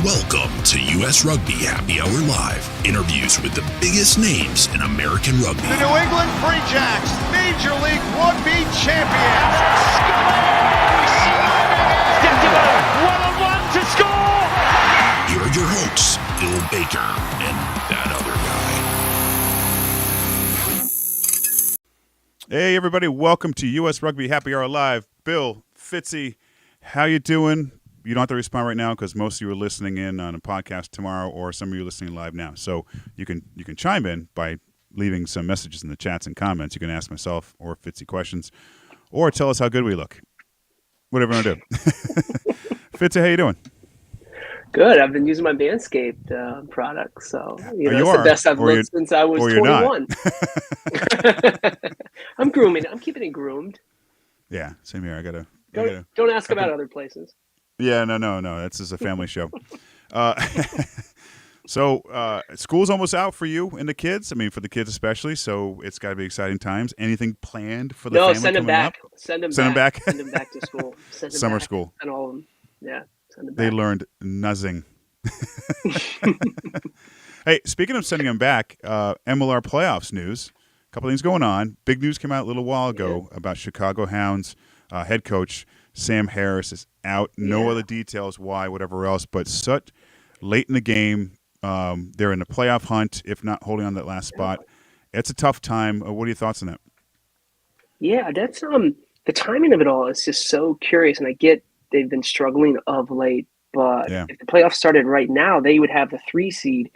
Welcome to US Rugby Happy Hour Live. Interviews with the biggest names in American rugby. The New England Free Jacks, Major League Rugby champions. One-on-one to score. Here are your hosts, Bill Baker and that other guy. Hey everybody, welcome to US Rugby Happy Hour Live. Bill Fitzy, how you doing? You don't have to respond right now because most of you are listening in on a podcast tomorrow, or some of you are listening live now. So you can chime in by leaving some messages in the chats and comments. You can ask myself or Fitzy questions, or tell us how good we look. Whatever you want to do. Fitzy, how you doing? Good. I've been using my Manscaped product, so it's the best I've looked since I was 21. I'm grooming. I'm keeping it groomed. Yeah, same here. Don't ask about other places. Yeah, no. This is a family show. So school's almost out for you and the kids. I mean, for the kids especially. So it's got to be exciting times. Anything planned for the family? No, send them back. Send them back. Send them back to school. Summer school. And all of them. Yeah. Send them back. They learned nothing. Hey, speaking of sending them back, MLR playoffs news. A couple things going on. Big news came out a little while ago about Chicago Hounds head coach Sam Harris is out. No other details why, whatever else, but such late in the game. They're in the playoff hunt, if not holding on that last spot. It's a tough time. What are your thoughts on that? Yeah, that's the timing of it all is just so curious, and I get they've been struggling of late, but if the playoffs started right now, they would have the 3 seed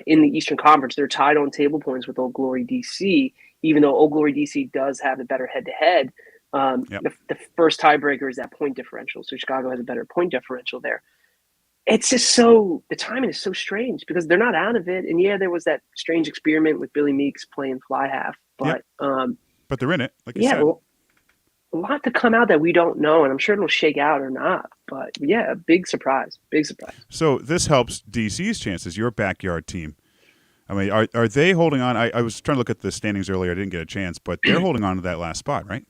in the Eastern Conference. They're tied on table points with Old Glory DC, even though Old Glory DC does have the better head-to-head. The first tiebreaker is that point differential, so Chicago has a better point differential there. It's just the timing is so strange because they're not out of it. And there was that strange experiment with Billy Meeks playing fly half, but they're in it, like you said. Well, a lot to come out that we don't know, and I'm sure it'll shake out or not. But big surprise. So this helps DC's chances, your backyard team. I mean, are they holding on? I was trying to look at the standings earlier. I didn't get a chance, but they're holding on to that last spot, right?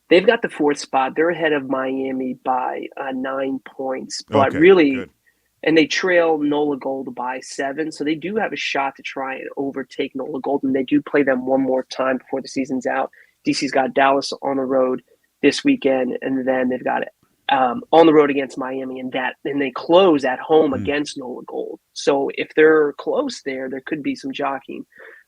They've got the 4th spot. They're ahead of Miami by 9 points, but and they trail Nola Gold by 7. So they do have a shot to try and overtake Nola Gold, and they do play them one more time before the season's out. DC's got Dallas on the road this weekend, and then they've got it on the road against Miami, and they close at home against Nola Gold. So if they're close there could be some jockeying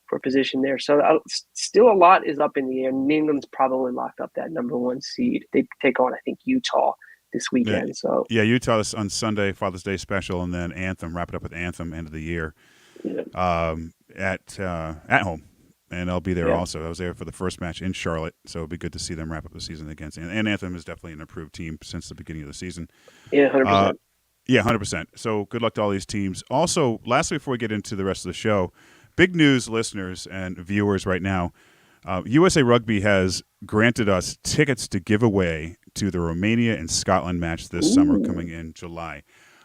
for position there. So still a lot is up in the air. New England's probably locked up that number 1 seed. They take on, I think, Utah this weekend. Utah is on Sunday, Father's Day special, and then Anthem, wrap it up with Anthem, end of the year at home. And I'll be there also. I was there for the first match in Charlotte, so it'll be good to see them wrap up the season against. And Anthem is definitely an improved team since the beginning of the season. Yeah, 100%. 100%. So good luck to all these teams. Also, lastly, before we get into the rest of the show, big news, listeners and viewers right now. USA Rugby has granted us tickets to give away to the Romania and Scotland match this summer coming in July.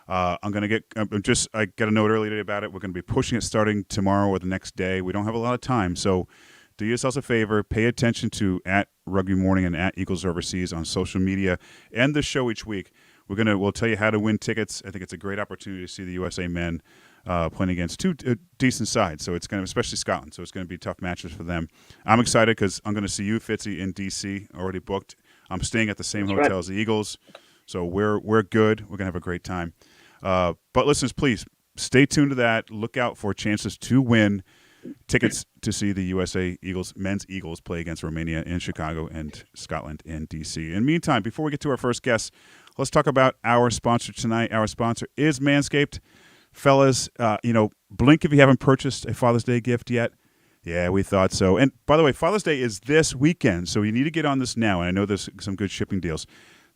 I got a note earlier today about it. We're going to be pushing it starting tomorrow or the next day. We don't have a lot of time, so do yourselves a favor. Pay attention to @RugbyMorning and @Eagles Overseas on social media and the show each week. We'll tell you how to win tickets. I think it's a great opportunity to see the USA men playing against 2 decent sides. So it's going to, especially Scotland. So it's going to be tough matches for them. I'm excited because I'm going to see you, Fitzy, in DC, already booked. I'm staying at the same hotel as the Eagles, so we're good. We're going to have a great time. But listeners, please stay tuned to that. Look out for chances to win tickets to see the USA men's Eagles play against Romania in Chicago and Scotland in DC. In the meantime, before we get to our first guest, let's talk about our sponsor tonight. Our sponsor is Manscaped. Fellas, blink if you haven't purchased a Father's Day gift yet. Yeah, we thought so. And by the way, Father's Day is this weekend, so you need to get on this now. And I know there's some good shipping deals.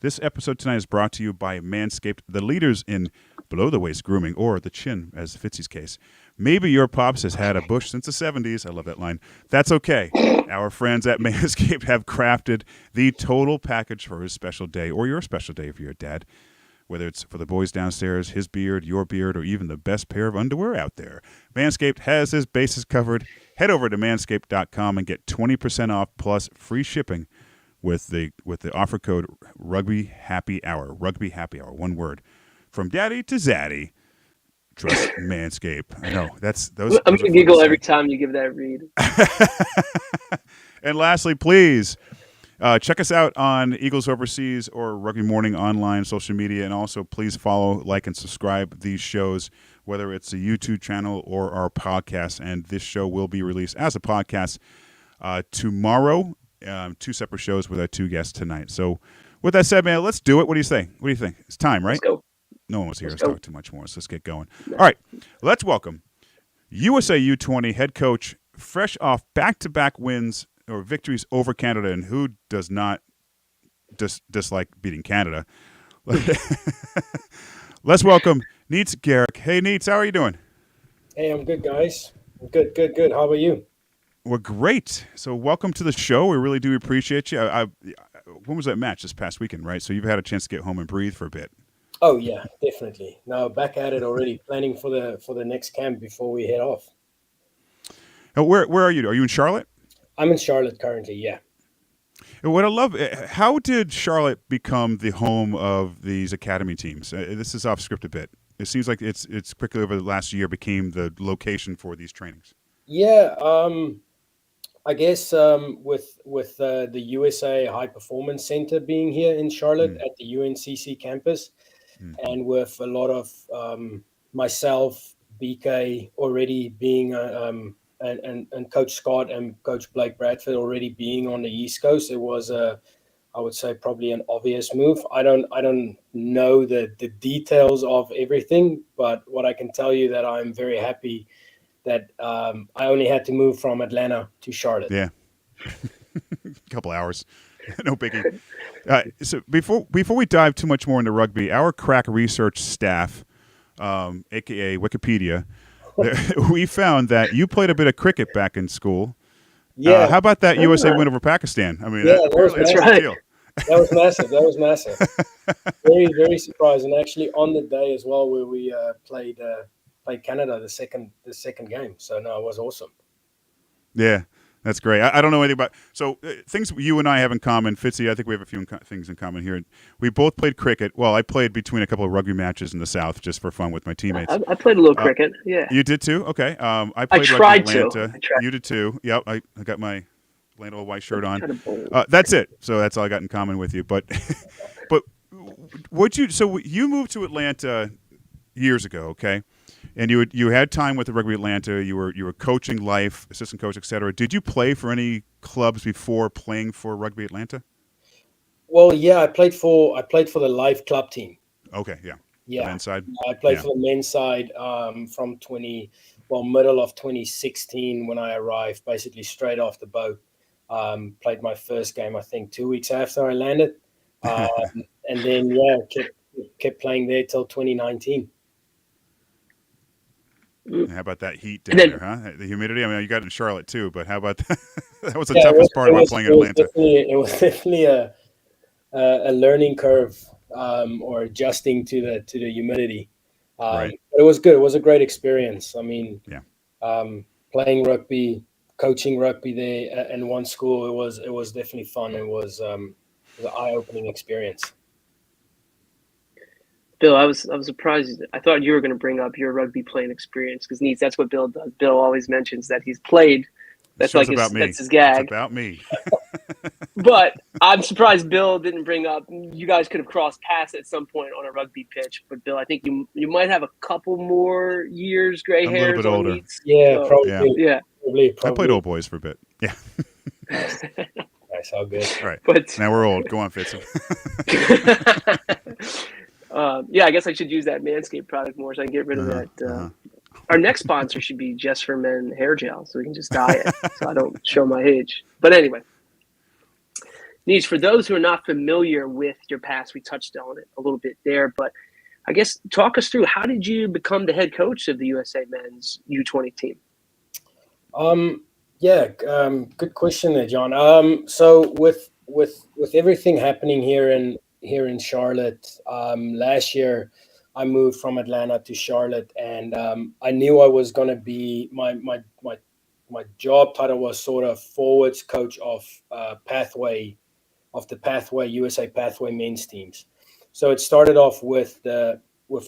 This episode tonight is brought to you by Manscaped, the leaders in below-the-waist grooming, or the chin, as Fitzy's case. Maybe your pops has had a bush since the 70s. I love that line. That's okay. Our friends at Manscaped have crafted the total package for his special day, or your special day if you're a dad. Whether it's for the boys downstairs, his beard, your beard, or even the best pair of underwear out there, Manscaped has his bases covered. Head over to manscaped.com and get 20% off plus free shipping with the offer code Rugby Happy Hour. Rugby Happy Hour, one word. from daddy to zaddy. Trust Manscaped. I know those. I'm gonna giggle every time you give that read. And lastly, please check us out on Eagles Overseas or Rugby Morning online social media, and also please follow, like, and subscribe these shows, whether it's a YouTube channel or our podcast. And this show will be released as a podcast tomorrow. 2 separate shows with our 2 guests tonight. So, with that said, man, let's do it. What do you think? What do you think? It's time, right? Let's go. No one was here to talk too much more, so let's get going. All right, let's welcome USA U20 head coach, fresh off back-to-back wins or victories over Canada, and who does not dislike beating Canada? Let's welcome Neets Gericke. Hey, Neets, how are you doing? Hey, I'm good, guys. Good. How about you? We're great. So welcome to the show. We really do appreciate you. When was that match this past weekend, right? So you've had a chance to get home and breathe for a bit. Oh yeah, definitely. Now back at it already, planning for the next camp before we head off. Now, where are you? Are you in Charlotte? I'm in Charlotte currently. Yeah. What I love, how did Charlotte become the home of these academy teams? This is off script a bit. It seems like it's quickly over the last year became the location for these trainings. Yeah. I guess with the USA High Performance Center being here in Charlotte at the UNCC campus, and with a lot of myself, BK already being and Coach Scott and Coach Blake Bradford already being on the East Coast, it was I would say probably an obvious move. I don't know the details of everything, but what I can tell you that I'm very happy that I only had to move from Atlanta to Charlotte. Yeah. A couple hours. No biggie. So before we dive too much more into rugby, our crack research staff, a.k.a. Wikipedia, we found that you played a bit of cricket back in school. Yeah. How about that USA win over Pakistan? I mean, yeah, that's right. Deal. That was massive. Very, very surprising. Actually, on the day as well where we played Canada the second game. So no, it was awesome. Yeah, that's great. I don't know anything about things you and I have in common. Fitzy, I think we have a few things in common here. We both played cricket. Well, I played between a couple of rugby matches in the South just for fun with my teammates. I played a little cricket. Yeah, you did too. Okay. I played tried rugby Atlanta. You did too. Yep. I got my Atlanta white shirt on. That's it. So that's all I got in common with you. But you moved to Atlanta years ago, okay? And you had time with the Rugby Atlanta. You were coaching life, assistant coach, etc. Did you play for any clubs before playing for Rugby Atlanta? Well, yeah, I played for the live club team. Okay, yeah. Yeah. The men's side. I played for the men's side from middle of 2016 when I arrived, basically straight off the boat. Played my first game, I think, 2 weeks after I landed, and then kept playing there till 2019. How about that heat down there, huh? The humidity. I mean, you got it in Charlotte too, but how about that? That was the toughest part about playing in Atlanta. It was definitely a learning curve or adjusting to the humidity. Right. But it was good. It was a great experience. I mean, playing rugby, coaching rugby there in one school, it was definitely fun. It was an eye-opening experience. Bill, I was surprised. I thought you were going to bring up your rugby playing experience because Neets, that's what Bill does. Bill always mentions that he's played. That's like that's his gag. It's about me. But I'm surprised Bill didn't bring up. You guys could have crossed paths at some point on a rugby pitch. But Bill, I think you might have a couple more years, gray hairs. A little bit older. Neets. Yeah, probably. Yeah. Probably. I played old boys for a bit. Yeah. Nice, all good. All right. But now we're old. Go on, Fitz. Yeah, I guess I should use that Manscaped product more so I can get rid of that. Our next sponsor should be Just for Men hair gel, so we can just dye it so I don't show my age. But anyway, Neets, for those who are not familiar with your past, we touched on it a little bit there, but I guess talk us through, how did you become the head coach of the USA Men's U20 team? Good question there, John. So with everything happening here in Charlotte, last year I moved from Atlanta to Charlotte, and I knew I was going to be my job title was sort of forwards coach of the Pathway USA Pathway men's teams. So it started off with the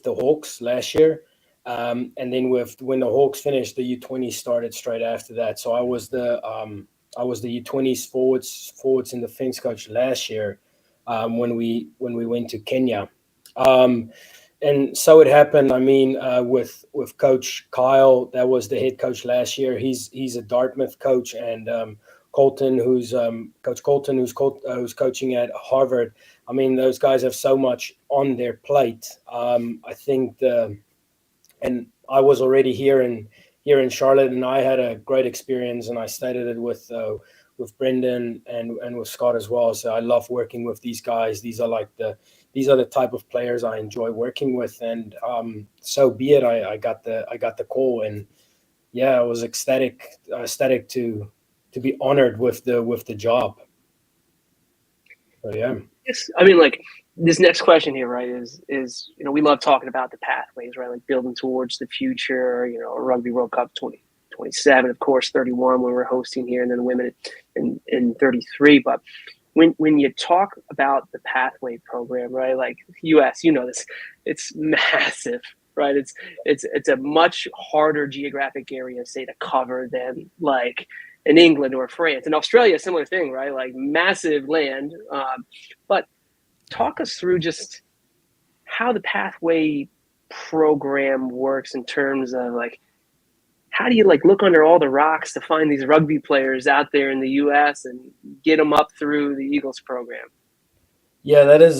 the Hawks last year. And then when the Hawks finished, the U20s started straight after that. So I was the U20s forwards and defense coach last year when we went to Kenya. And so it happened. I mean, with Coach Kyle, that was the head coach last year. He's a Dartmouth coach, and Colton, who's Coach Colton, who's coaching at Harvard. I mean, those guys have so much on their plate. I think and I was already here in Charlotte, and I had a great experience, and I started it with Brendan and with Scott as well. So I love working with these guys. These are the type of players I enjoy working with, and so be it. I got the call, and yeah, I was ecstatic to be honored with the job. So yeah. Yes, I mean, like, this next question here, right, is we love talking about the pathways, right, like building towards the future. Rugby World Cup 2027, of course, 31 when we're hosting here, and then women in 33. But when you talk about the pathway program, right, like US, this, it's massive, right? It's a much harder geographic area, say, to cover than like in England or France. In Australia, similar thing, right? Like massive land. But talk us through just how the pathway program works in terms of like, how do you like look under all the rocks to find these rugby players out there in the US and get them up through the Eagles program? Yeah, that is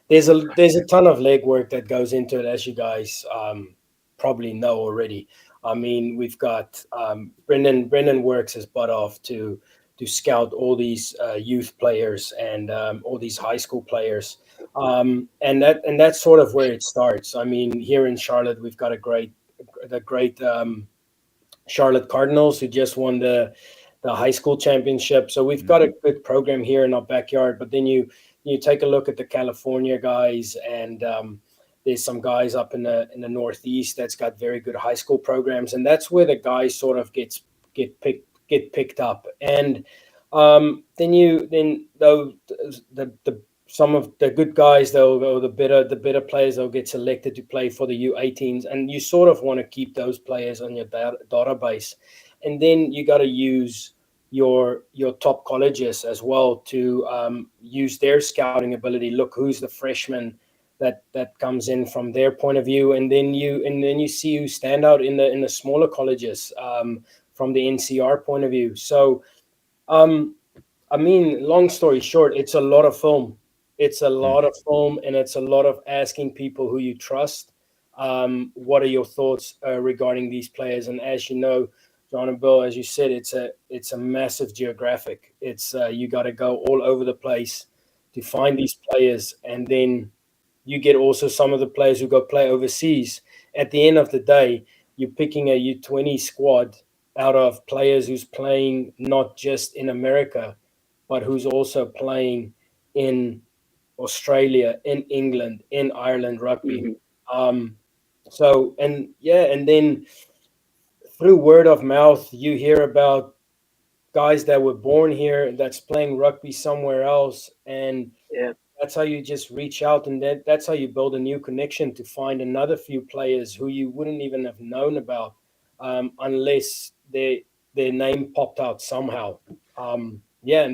there's a ton of legwork that goes into it, as you guys probably know already. I mean, we've got Brendan works his butt off to scout all these youth players and all these high school players, and that's sort of where it starts. I mean, here in Charlotte, we've got the great Charlotte Cardinals, who just won the high school championship. So we've got a good program here in our backyard. But then you take a look at the California guys, and there's some guys up in the Northeast that's got very good high school programs, and that's where the guys sort of get picked up. And then some of the good guys, they'll go, the better players, they'll get selected to play for the U18s, and you sort of want to keep those players on your database. And then you got to use your top colleges as well to use their scouting ability. Look who's the freshman that comes in from their point of view, and then you see who stand out in the smaller colleges from the NCR point of view. So, I mean, long story short, it's a lot of film. It's a lot of film, and it's a lot of asking people who you trust. What are your thoughts regarding these players? And as you know, John and Bill, as you said, it's a massive geographic. It's you got to go all over the place to find these players, and then you get also some of the players who go play overseas. At the end of the day, you're picking a U20 squad out of players who's playing not just in America, but who's also playing in Australia, in England, in Ireland rugby. So, and then through word of mouth, you hear about guys that were born here that's playing rugby somewhere else, and that's how you just reach out, and that's how you build a new connection to find another few players who you wouldn't even have known about unless their name popped out somehow. And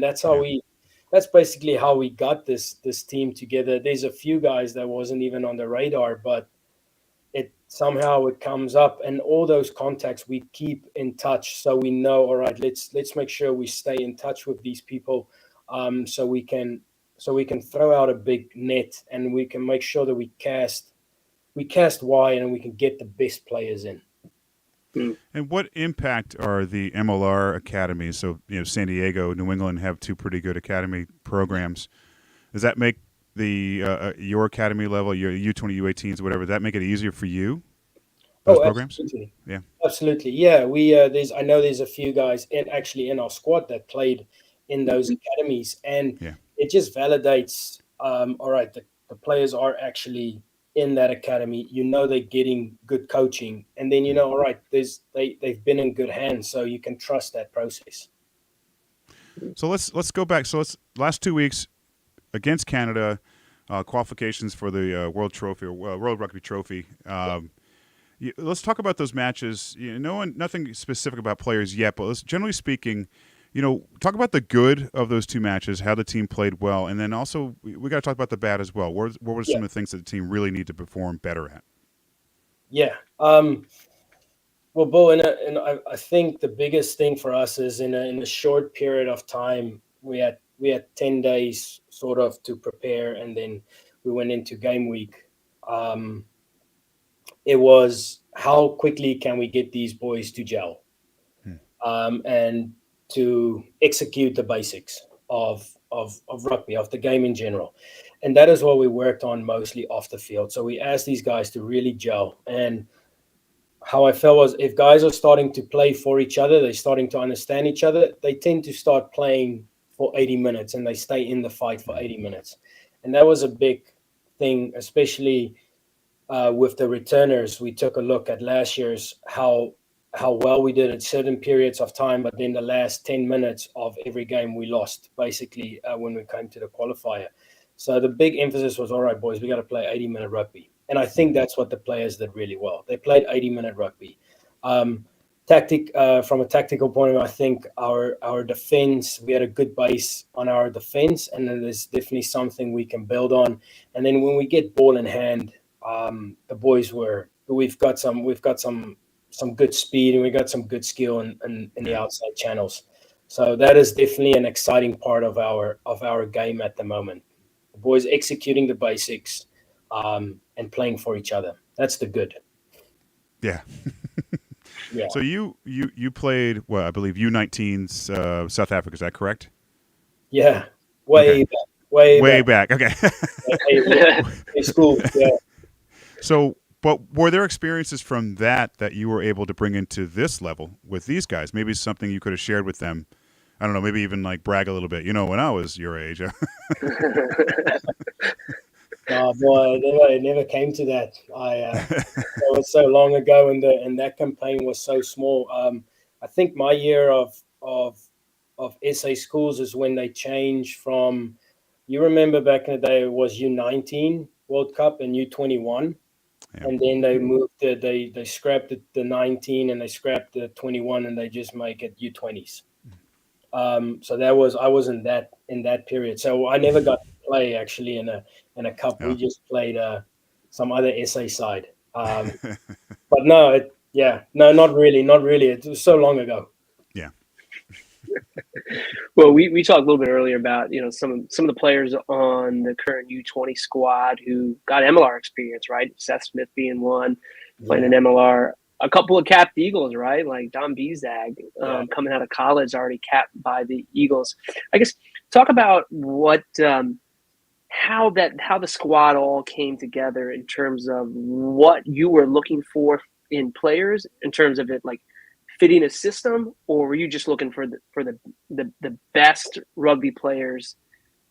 that's how that's basically how we got this team together. There's a few guys that wasn't even on the radar, but somehow it comes up, and all those contacts we keep in touch, so we know, all right, let's make sure we stay in touch with these people, so we can throw out a big net, and we can make sure that we cast wide, and we can get the best players in. And what impact are the MLR academies? So, San Diego, New England have two pretty good academy programs. Does that make your academy level, your U20, U18s, whatever, does that make it easier for you? Those programs? Absolutely. Yeah. Absolutely. Yeah. We I know there's a few guys in our squad that played in those academies, and it just validates all right, the players are actually in that academy. They're getting good coaching, and then all right, they've been in good hands, so you can trust that process. So let's go back. So last 2 weeks against Canada, qualifications for the World Trophy or World Rugby Trophy. Let's talk about those matches. Nothing specific about players yet, but generally speaking, talk about the good of those two matches, how the team played well, and then also we got to talk about the bad as well. What were some of the things that the team really need to perform better at? Yeah. Well, Bo, and I think the biggest thing for us is in a short period of time, we had 10 days sort of to prepare, and then we went into game week. It was how quickly can we get these boys to gel and to execute the basics of rugby, of the game in general. And that is what we worked on mostly off the field. So we asked these guys to really gel. And how I felt was if guys are starting to play for each other, they're starting to understand each other, they tend to start playing for 80 minutes and they stay in the fight for 80 minutes. And that was a big thing, especially with the returners. We took a look at last year's how well we did at certain periods of time, but then the last 10 minutes of every game we lost, basically, when we came to the qualifier. So the big emphasis was, all right, boys, we got to play 80-minute rugby. And I think that's what the players did really well. They played 80-minute rugby. From a tactical point of view, I think our defense, we had a good base on our defense, and then there's definitely something we can build on. And then when we get ball in hand, the boys we've got some good speed, and we got some good skill in the outside channels. So that is definitely an exciting part of our game at the moment. The boys executing the basics and playing for each other. That's the good. Yeah. Yeah. So you played, well, I believe U19s South Africa. Is that correct? Yeah. Way back. Okay. School. Yeah. So, but were there experiences from that you were able to bring into this level with these guys? Maybe something you could have shared with them. I don't know, maybe even like brag a little bit. When I was your age. Oh boy, it never came to that. It was so long ago, and that campaign was so small. I think my year of SA schools is when they changed from. You remember back in the day, it was U19 World Cup and U21. Yeah. And then they moved they scrapped the 19 and they scrapped the 21 and they just make it U20s. So I was in that period. So I never got to play actually in a cup. Yeah. We just played some other SA side. But no, not really. It was so long ago. Yeah. Well, we talked a little bit earlier about some of the players on the current U20 squad who got MLR experience, right? Seth Smith being one, playing an MLR. A couple of capped Eagles, right? Like Dominic Besag coming out of college, already capped by the Eagles. I guess talk about what how the squad all came together in terms of what you were looking for in players, in terms of it like fitting a system, or were you just looking for the best rugby players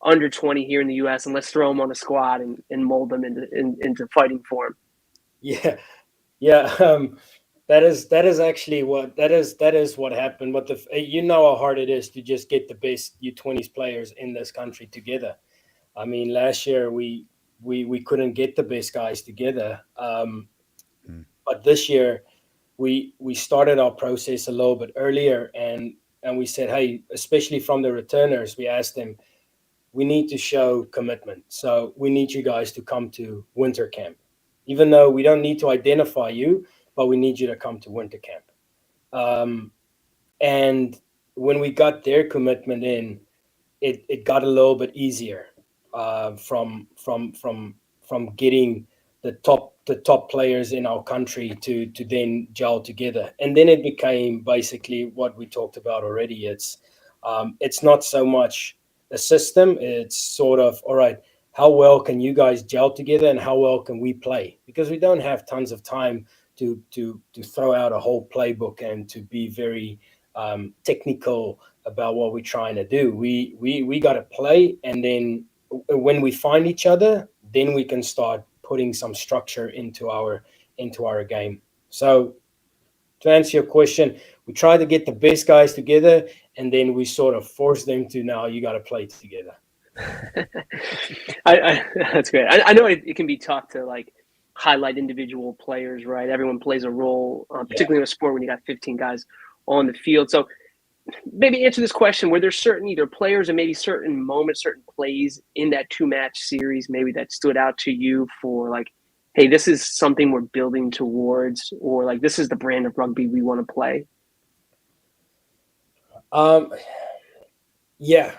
under 20 here in the US, and let's throw them on a squad and mold them into fighting form? Yeah. That is actually what happened. But how hard it is to just get the best U20s players in this country together. I mean, last year we couldn't get the best guys together, but this year we started our process a little bit earlier, and we said, hey, especially from the returners, we asked them, we need to show commitment. So we need you guys to come to winter camp, even though we don't need to identify you, but we need you to come to winter camp. And when we got their commitment in, it got a little bit easier from getting the top players in our country to then gel together. And then it became basically what we talked about already. It's not so much a system. It's sort of, all right, how well can you guys gel together and how well can we play? Because we don't have tons of time to throw out a whole playbook and to be very technical about what we're trying to do. We got to play, and then when we find each other, then we can start putting some structure into our game. So to answer your question, we try to get the best guys together, and then we sort of force them to, now you got to play together. That's great. I know it can be tough to like highlight individual players, right? Everyone plays a role, particularly in a sport when you got 15 guys on the field. So maybe answer this question: were there certain either players or maybe certain moments, certain plays in that 2-match series, maybe that stood out to you for like, hey, this is something we're building towards, or like this is the brand of rugby we want to play? Yeah.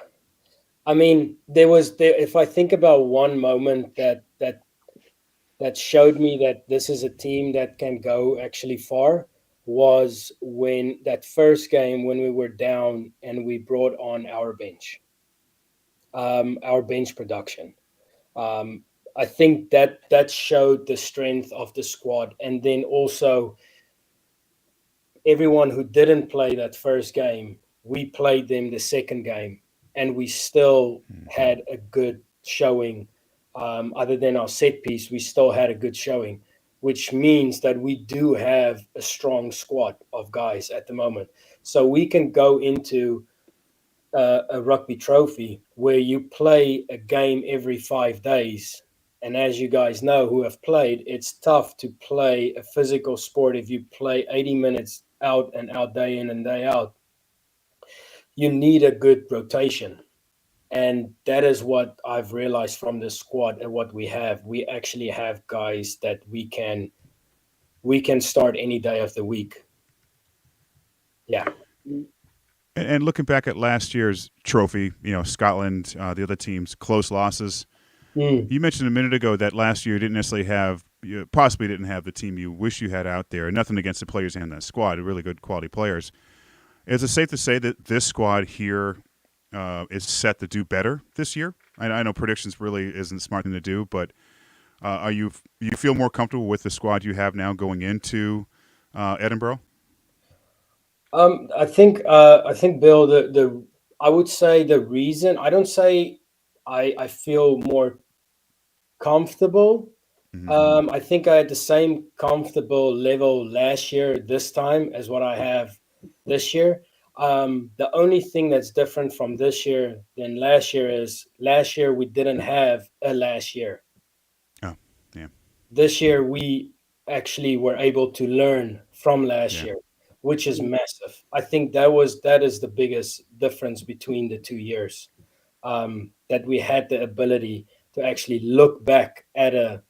I mean, if I think about one moment that showed me that this is a team that can go actually far, was when that first game when we were down and we brought on our bench production. Um, I think that showed the strength of the squad, and then also everyone who didn't play that first game, we played them the second game, and we still had a good showing. Other than our set piece, we still had a good showing, which means that we do have a strong squad of guys at the moment. So we can go into a rugby trophy where you play a game every 5 days. And as you guys know who have played, it's tough to play a physical sport if you play 80 minutes out and out, day in and day out. You need a good rotation. And that is what I've realized from the squad and what we have. We actually have guys that we can start any day of the week. Yeah. And looking back at last year's trophy, Scotland, the other teams, close losses. You mentioned a minute ago that last year you possibly didn't have the team you wish you had out there. Nothing against the players in that squad, really good quality players. Is it safe to say that this squad here is set to do better this year? I know predictions really isn't a smart thing to do, but you feel more comfortable with the squad you have now going into Edinburgh? I think Bill, the I would say the reason I don't say I feel more comfortable. I think I had the same comfortable level last year this time as what I have this year. The only thing that's different from this year than last year is last year we didn't have a last year. Oh, yeah. This year we actually were able to learn from last Yeah. year, which is massive. I think that is the biggest difference between the 2 years. That we had the ability to actually look back at a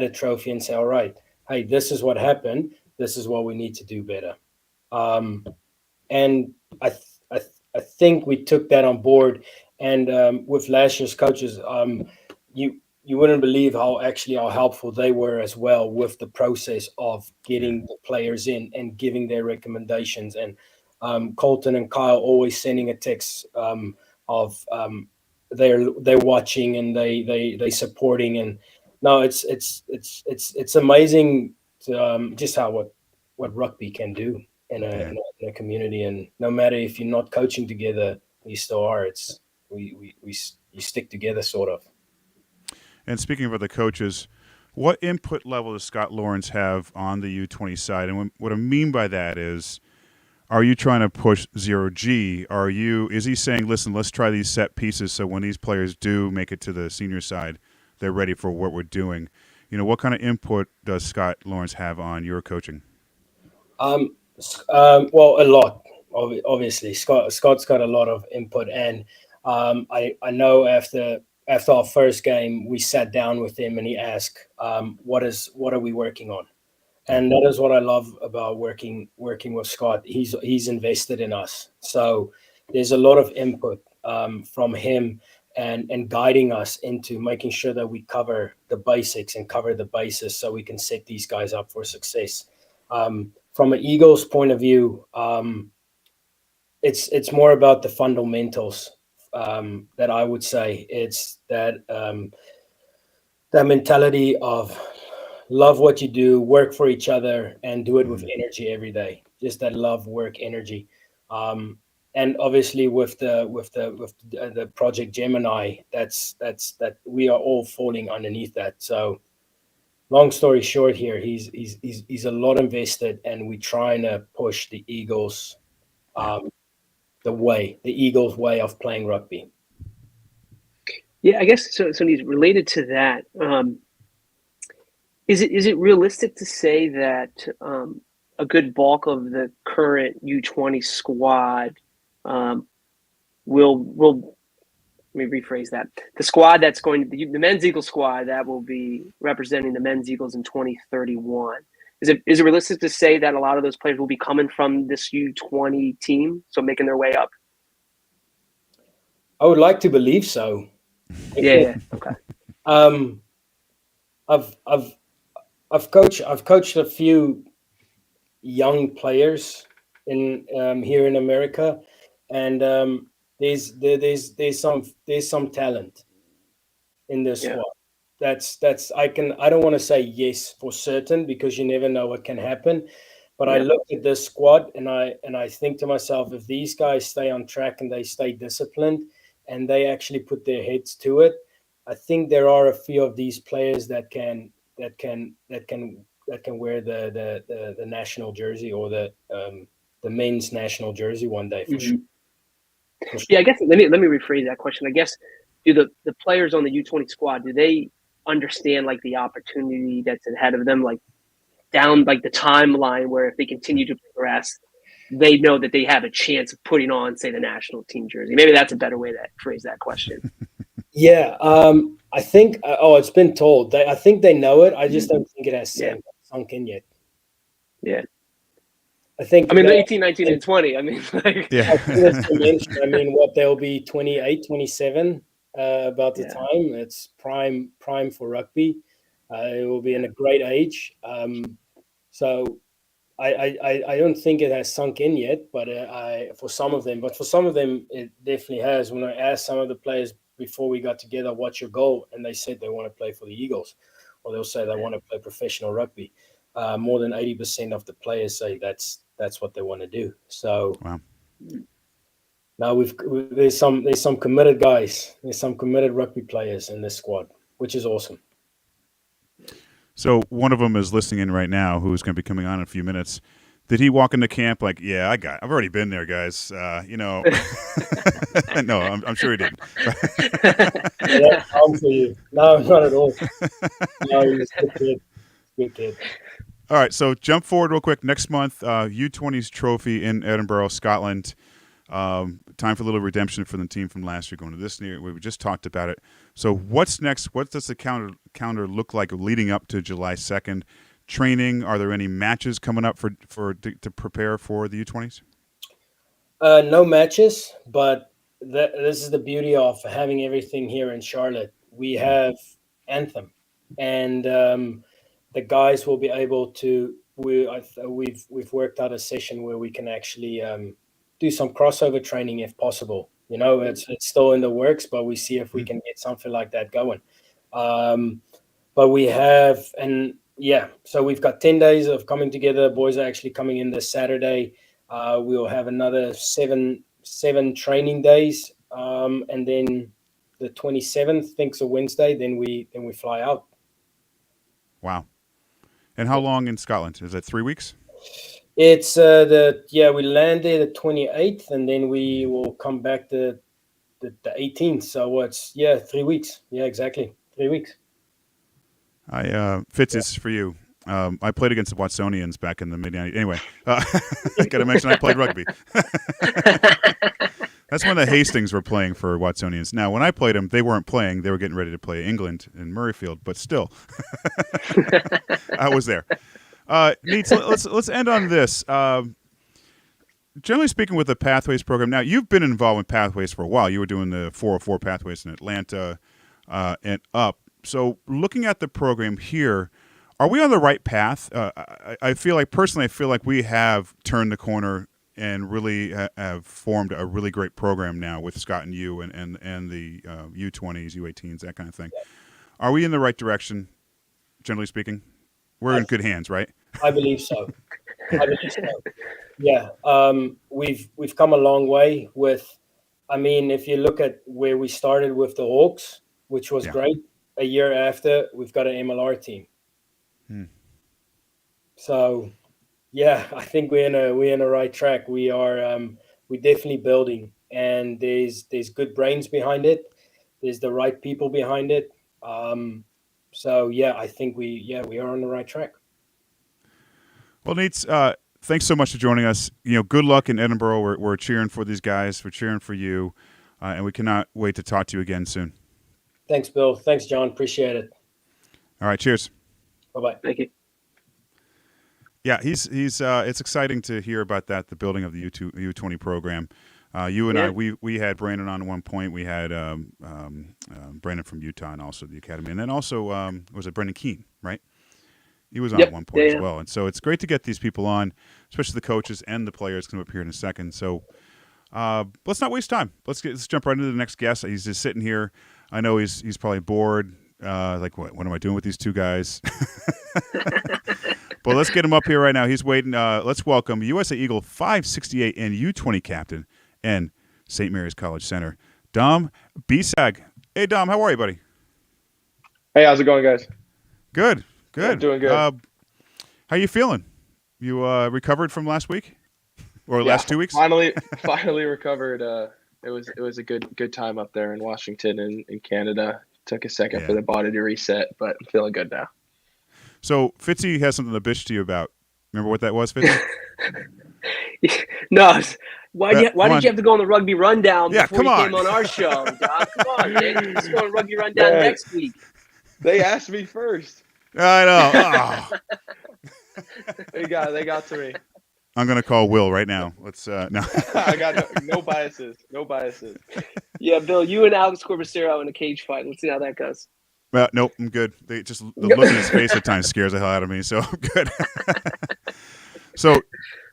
trophy and say, all right, hey, this is what happened. This is what we need to do better. And I think we took that on board. And with last year's coaches, you wouldn't believe how helpful they were as well with the process of getting the players in and giving their recommendations. And Colton and Kyle always sending a text of they're watching and they supporting. And no, it's amazing to, just what rugby can do in a community. And no matter if you're not coaching together, you still are. You stick together, sort of. And speaking of other coaches, what input level does Scott Lawrence have on the U20 side? And what I mean by that is, are you trying to push 0G? Is he saying, listen, let's try these set pieces so when these players do make it to the senior side, they're ready for what we're doing? What kind of input does Scott Lawrence have on your coaching? Well, a lot. Obviously, Scott's got a lot of input, and I know after our first game, we sat down with him and he asked, "What are we working on?" And that is what I love about working with Scott. He's invested in us, so there's a lot of input from him and guiding us into making sure that we cover the basics and cover the basis so we can set these guys up for success. From an Eagles point of view, it's more about the fundamentals that I would say. It's that mentality of love what you do, work for each other, and do it with energy every day. Just that love, work, energy. And obviously with the Project Gemini, that's that we are all falling underneath that. So long story short here, he's a lot invested, and we're trying to push the Eagles the Eagles way of playing rugby. Yeah, I guess so. So he's related to that. Is it realistic to say that a good bulk of the current U20 squad will let me rephrase that. The squad that's going to be the men's Eagles squad that will be representing the men's Eagles in 2031. Is it realistic to say that a lot of those players will be coming from this U20 team, so making their way up? I would like to believe so. Yeah. Okay. I've coached a few young players in here in America, and there's some talent in this Yeah. squad. I don't want to say yes for certain because you never know what can happen. But I look at this squad and I think to myself, if these guys stay on track and they stay disciplined and they actually put their heads to it, I think there are a few of these players that can wear the national jersey or the men's national jersey one day for sure. For sure. Yeah, I guess let me rephrase that question. I guess do the players on the U20 squad, do they understand like the opportunity that's ahead of them, like down like the timeline where if they continue to progress, they know that they have a chance of putting on, say, the national team jersey. Maybe that's a better way to phrase that question. Yeah, I think. It's been told. I think they know it. I just don't think it has sunk in yet. Yeah. I think. I mean, the 18, 19, and 20. I mean, like, Yeah. I mean, what they'll be 28, 27 about the time. It's prime for rugby. It will be in a great age. So I don't think it has sunk in yet, but for some of them it definitely has. When I asked some of the players before we got together, what's your goal, and they said they want to play for the Eagles, or they'll say they want to play professional rugby. More than 80% of the players say that's what they want to do. So Wow. now there's some committed guys, there's some committed rugby players in this squad, which is awesome. So one of them is listening in right now, who's going to be coming on in a few minutes. Did he walk into camp like, yeah, I've already been there, guys. No, I'm sure he didn't. That's wrong for you. No, not at all. No, he's a good kid. Good kid. All right, so jump forward real quick. Next month, U20s Trophy in Edinburgh, Scotland. Time for a little redemption for the team from last year going to this year. We just talked about it. So what's next? What does the calendar look like leading up to July 2nd? Training? Are there any matches coming up to prepare for the U20s? No matches, but this is the beauty of having everything here in Charlotte. We have Anthem, and the guys will be able to. We've worked out a session where we can actually do some crossover training if possible. You know, it's still in the works, but we see if we can get something like that going. But we have, and yeah, so we've got 10 days of coming together. Boys are actually coming in this Saturday. We'll have another seven training days, and then the 27th, I think's a Wednesday. Then we fly out. Wow! And how long in Scotland? Is it 3 weeks? It's we land there the 28th, and then we will come back the 18th. So it's 3 weeks. Yeah, exactly 3 weeks. Fitz, it's for you. I played against the Watsonians back in the mid-90s. Anyway, I got to mention I played rugby. That's when the Hastings were playing for Watsonians. Now, when I played them, they weren't playing. They were getting ready to play England in Murrayfield, but still, I was there. Neets, let's end on this. Generally speaking, with the Pathways program, now you've been involved in Pathways for a while. You were doing the 404 Pathways in Atlanta and up. So looking at the program here, are we on the right path? I feel like we have turned the corner and really have formed a really great program now with Scott and you and the U20s, U18s, that kind of thing. Are we in the right direction, generally speaking? We're in good hands, right? I believe so. Yeah, we've come a long way with. I mean, if you look at where we started with the Hawks, which was great. A year after, we've got an MLR team. So, yeah, I think we're in a right track. We're definitely building, and there's good brains behind it, There's the right people behind it. So yeah, I think we are on the right track. Well, Neets, thanks so much for joining us. Good luck in Edinburgh. We're cheering for these guys. We're cheering for you, and we cannot wait to talk to you again soon. Thanks, Bill. Thanks, John. Appreciate it. All right, cheers. Bye-bye. Thank you. Yeah, he's. It's exciting to hear about that, the building of the U20 program. You and I, we had Brandon on at one point. We had Brandon from Utah and also the academy, and then also was it Brendan Keene, right? He was on at one point as well. And so it's great to get these people on, especially the coaches and the players going to appear in a second. So let's not waste time. Let's jump right into the next guest. He's just sitting here. I know he's probably bored. Like, what am I doing with these two guys? But let's get him up here right now. He's waiting. Let's welcome USA Eagle 568 and U20 captain and St. Mary's College Center, Dom Besag. Hey, Dom, how are you, buddy? Hey, how's it going, guys? Good. I'm doing good. How you feeling? You recovered from last week or last 2 weeks? Finally recovered. It was a good time up there in Washington and in Canada. Took a second for the body to reset, but I'm feeling good now. So Fitzy has something to bitch to you about. Remember what that was, Fitzy? No. Why did you have to go on the rugby rundown before you came on our show, Doc? Come on, man. Let's go on rugby rundown next week. They asked me first. I know. Oh. They got to me. I'm gonna call Will right now. Let's no. I got no biases. No biases. Yeah, Bill, you and Alex Corbacero in a cage fight. Let's see how that goes. Nope, I'm good. The look in his face at times scares the hell out of me, so I'm good. So,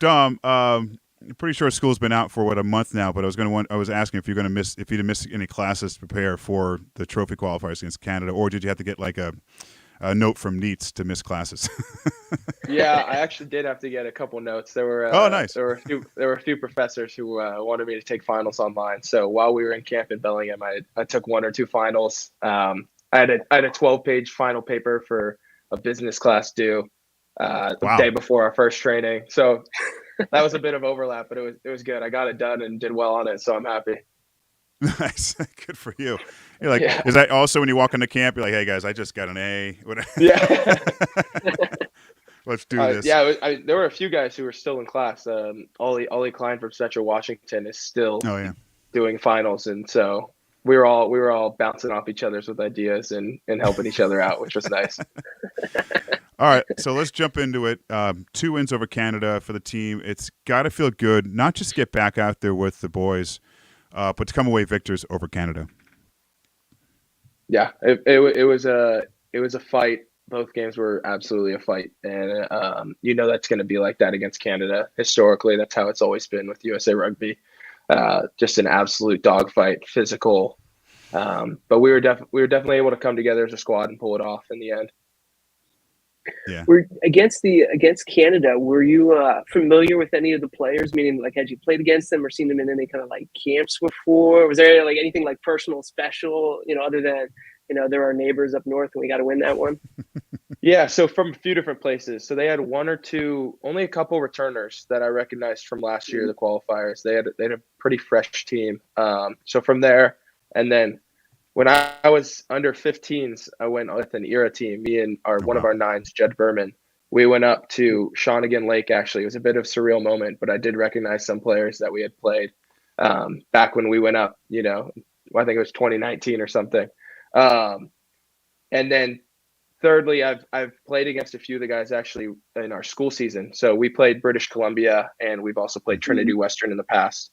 Dom, I'm pretty sure school's been out for a month now, but I was asking if you'd miss any classes to prepare for the trophy qualifiers against Canada, or did you have to get like a note from Neets to miss classes? Yeah, I actually did have to get a couple notes. There were nice. There were a few professors who wanted me to take finals online. So while we were in camp in Bellingham, I took one or two finals. I had a 12-page final paper for a business class due the day before our first training. So that was a bit of overlap, but it was good. I got it done and did well on it, so I'm happy. Nice. Good for you. You're like, Is that also when you walk into camp, you're like, hey, guys, I just got an A. Yeah. Let's do this. Yeah, there were a few guys who were still in class. Ollie Klein from Central Washington is still doing finals, and so we were all bouncing off each other's with ideas and helping each other out, which was nice. All right, so let's jump into it. 2 wins over Canada for the team. It's got to feel good, not just to get back out there with the boys, but to come away victors over Canada. Yeah, it was a fight. Both games were absolutely a fight, and that's going to be like that against Canada. Historically, that's how it's always been with USA Rugby. Just an absolute dogfight, physical. But we were definitely able to come together as a squad and pull it off in the end. Yeah. Against Canada, were you familiar with any of the players? Meaning, like, had you played against them or seen them in any kind of like camps before? Was there like anything like personal, special? Other than they're our neighbors up north, and we got to win that one. Yeah, so from a few different places. So they had one or two, only a couple returners that I recognized from last year, the qualifiers. They had a pretty fresh team. So from there, and then when I was under 15s, I went with an era team. Me and one of our nines, Jed Berman. We went up to Shawnigan Lake. Actually, it was a bit of a surreal moment, but I did recognize some players that we had played back when we went up. I think it was 2019 or something. And then thirdly, I've played against a few of the guys actually in our school season. So we played British Columbia, and we've also played Trinity Western in the past.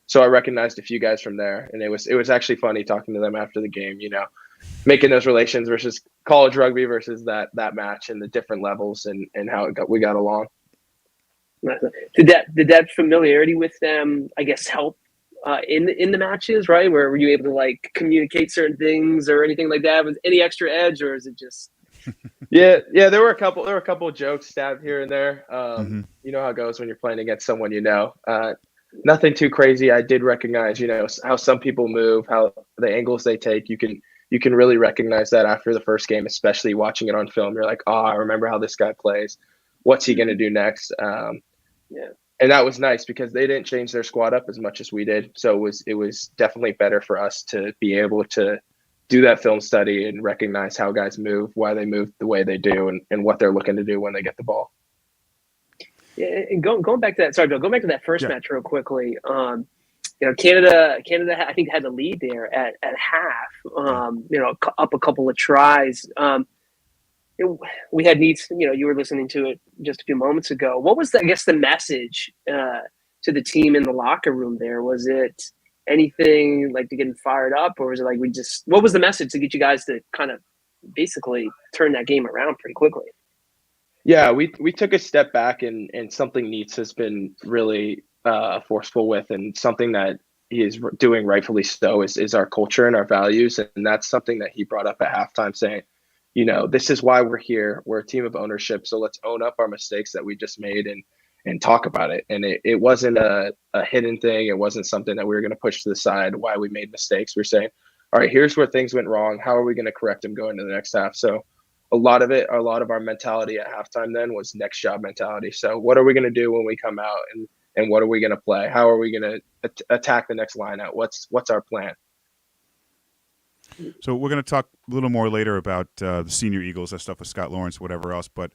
So I recognized a few guys from there, and it was actually funny talking to them after the game, making those relations versus college rugby versus that match and the different levels and how we got along. Did that familiarity with them, I guess, help in the matches, right? Where were you able to like communicate certain things or anything like that? Was any extra edge, or is it just? Yeah. There were a couple of jokes stabbed here and there. You know how it goes when you're playing against someone nothing too crazy. I did recognize, how some people move, how the angles they take. You can really recognize that after the first game, especially watching it on film. You're like, I remember how this guy plays. What's he going to do next? And And that was nice because they didn't change their squad up as much as we did. So it was definitely better for us to be able to do that film study and recognize how guys move, why they move the way they do, and what they're looking to do when they get the ball. Yeah, and going back to that, sorry, Bill, going back to that first match real quickly. Canada, I think had the lead there at half. Up a couple of tries. We had Neets. You were listening to it just a few moments ago. What was, the message to the team in the locker room there? Was it anything like to get them fired up, or was it like what was the message to get you guys to kind of basically turn that game around pretty quickly? Yeah, we took a step back, and something Neets has been really forceful with, and something that he is doing rightfully so is our culture and our values. And that's something that he brought up at halftime, saying, this is why we're here. We're a team of ownership. So let's own up our mistakes that we just made and talk about it. And it wasn't a hidden thing. It wasn't something that we were going to push to the side why we made mistakes. We're saying, all right, here's where things went wrong. How are we going to correct them going into the next half? So a lot of our mentality at halftime then was next job mentality. So what are we going to do when we come out, and what are we going to play? How are we going to attack the next line out? What's our plan? So we're going to talk a little more later about the senior Eagles, that stuff with Scott Lawrence, whatever else. But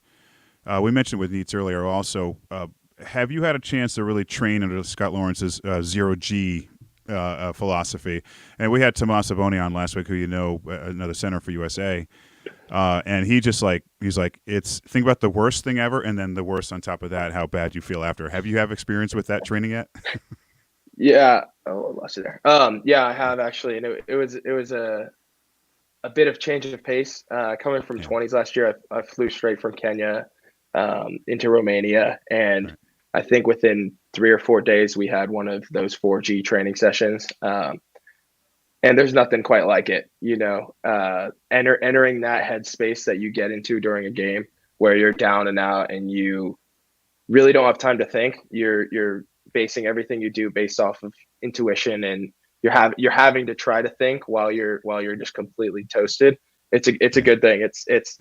we mentioned with Neets earlier also. Have you had a chance to really train under Scott Lawrence's 0G philosophy? And we had Tomas Avoni on last week, who another center for USA. And he's like, think about the worst thing ever, and then the worst on top of that, how bad you feel after. Have you experience with that training yet? Yeah. Oh, I lost you there. Yeah, I have actually, and it was a bit of change of pace. Coming from 20s last year, I flew straight from Kenya into Romania, and I think within 3 or 4 days we had one of those 4G training sessions. And there's nothing quite like it, entering that headspace that you get into during a game where you're down and out and you really don't have time to think. You're basing everything you do based off of intuition, and you're having to try to think while you're just completely toasted. It's a good thing. It's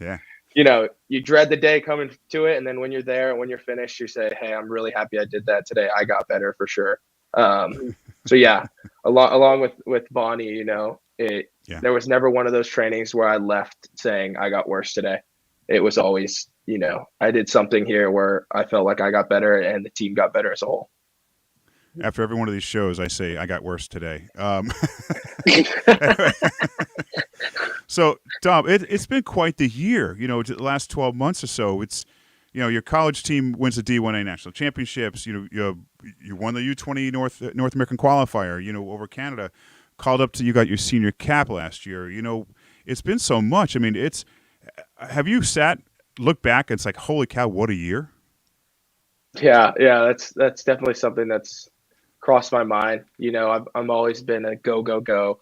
you dread the day coming to it, and then when you're there and when you're finished, you say, hey, I'm really happy I did that today. I got better for sure. So yeah, along with Bonnie, there was never one of those trainings where I left saying I got worse today. It was always, I did something here where I felt like I got better and the team got better as a whole. After every one of these shows, I say I got worse today. So, Dom, it's been quite the year. The last 12 months or so. It's your college team wins the D1A national championships. You won the U20 North American qualifier. Over Canada. Called up to you got your senior cap last year. It's been so much. I mean, have you looked back and it's like, holy cow, what a year? Yeah, that's definitely something that's crossed my mind. I've always been a go,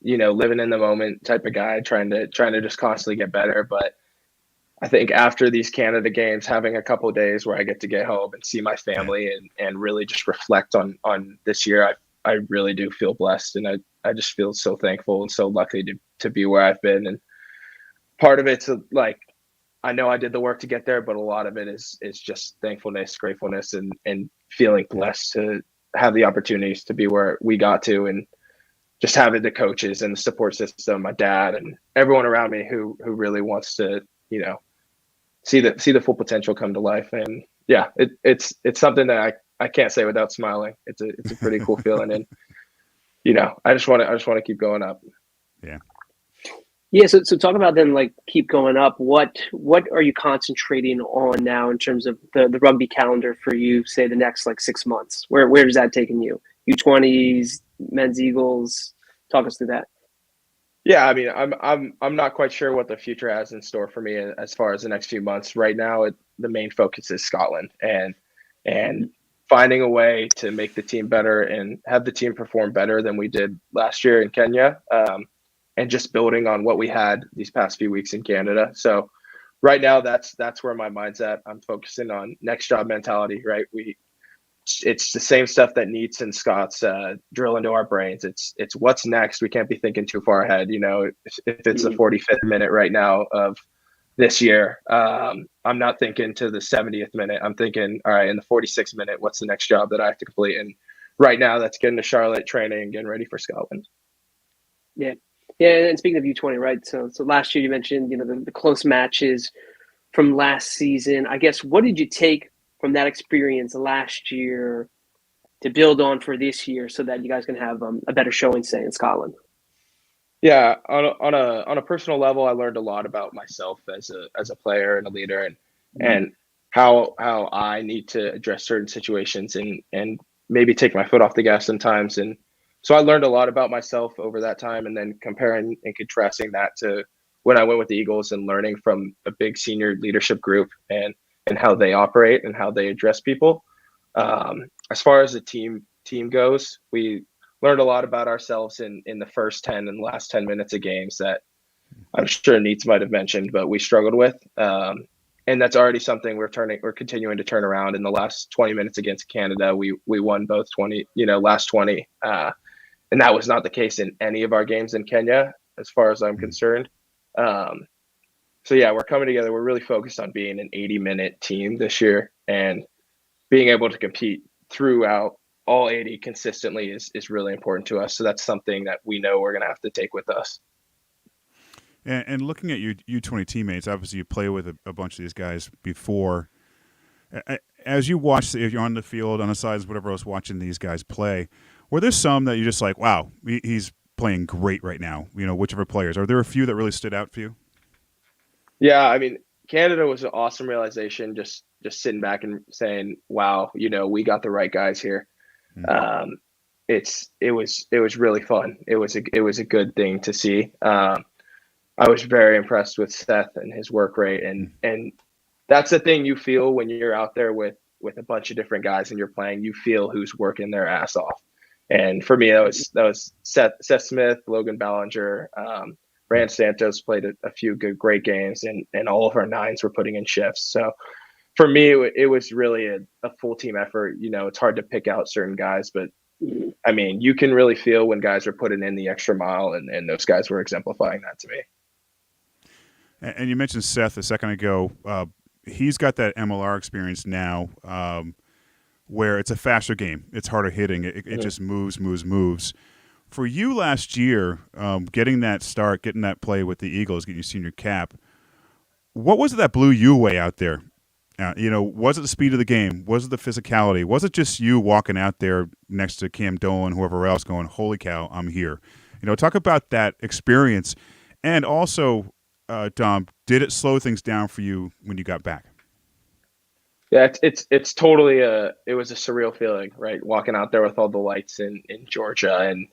living in the moment type of guy, trying to just constantly get better. But I think after these Canada games, having a couple of days where I get to get home and see my family and really just reflect on this year, I really do feel blessed, and I just feel so thankful and so lucky to be where I've been. And part of it's like, I know I did the work to get there, but a lot of it is just thankfulness, gratefulness, and feeling blessed to have the opportunities to be where we got to, and just having the coaches and the support system, my dad and everyone around me who really wants to, see the full potential come to life. And yeah, it's something that I can't say without smiling. It's a pretty cool feeling, and I just want to keep going up. Yeah. Yeah, so talk about then, like, keep going up. What are you concentrating on now in terms of the rugby calendar for you, say the next 6 months? Where is that taking you? U20s, men's Eagles? Talk us through that. Yeah, I mean, I'm not quite sure what the future has in store for me as far as the next few months. Right now, the main focus is Scotland and finding a way to make the team better and have the team perform better than we did last year in Kenya. And just building on what we had these past few weeks in Canada. So right now, that's where my mind's at. I'm focusing on next job mentality, right? It's the same stuff that Neets and Scott's drill into our brains. It's what's next. We can't be thinking too far ahead. If it's the 45th minute right now of this year. I'm not thinking to the 70th minute. I'm thinking, all right, in the 46th minute, what's the next job that I have to complete? And right now, that's getting to Charlotte, training, getting ready for Scotland. Yeah. Yeah, and speaking of U20, right? So last year you mentioned, the close matches from last season. I guess, what did you take from that experience last year to build on for this year so that you guys can have a better showing, say, in Scotland? Yeah, on a personal level, I learned a lot about myself as a player and a leader, and how I need to address certain situations and maybe take my foot off the gas sometimes. And so I learned a lot about myself over that time, and then comparing and contrasting that to when I went with the Eagles and learning from a big senior leadership group and how they operate and how they address people. As far as the team goes, we learned a lot about ourselves in the first 10 and last 10 minutes of games that I'm sure Neets might have mentioned, but we struggled with. And that's already something we're continuing to turn around. In the last 20 minutes against Canada, we won both 20, last 20. And that was not the case in any of our games in Kenya, as far as I'm concerned. So yeah, we're coming together. We're really focused on being an 80-minute team this year, and being able to compete throughout all 80 consistently is really important to us. So that's something that we know we're going to have to take with us. And looking at your U20 teammates, obviously you play with a bunch of these guys before. As you watch, if you're on the field, on the sides, whatever else, watching these guys play, were there some that you're just like, wow, he's playing great right now? Whichever players. Are there a few that really stood out for you? Yeah, I mean, Canada was an awesome realization. Just sitting back and saying, wow, we got the right guys here. Mm-hmm. It was really fun. It was a good thing to see. I was very impressed with Seth and his work rate, and that's the thing you feel when you're out there with a bunch of different guys and you're playing. You feel who's working their ass off. And for me, that was Seth Smith, Logan Ballinger, Rand Santos played a few great games, and all of our nines were putting in shifts. So for me, it was really a full team effort. It's hard to pick out certain guys, but I mean, you can really feel when guys are putting in the extra mile, and those guys were exemplifying that to me. And you mentioned Seth a second ago. He's got that MLR experience now, where it's a faster game. It's harder hitting. It just moves. For you last year, getting that start, getting that play with the Eagles, getting your senior cap, what was it that blew you away out there? Was it the speed of the game? Was it the physicality? Was it just you walking out there next to Cam Dolan, whoever else, going, holy cow, I'm here? Talk about that experience. And also, Dom, did it slow things down for you when you got back? Yeah, it's totally it was a surreal feeling, right? Walking out there with all the lights in Georgia, and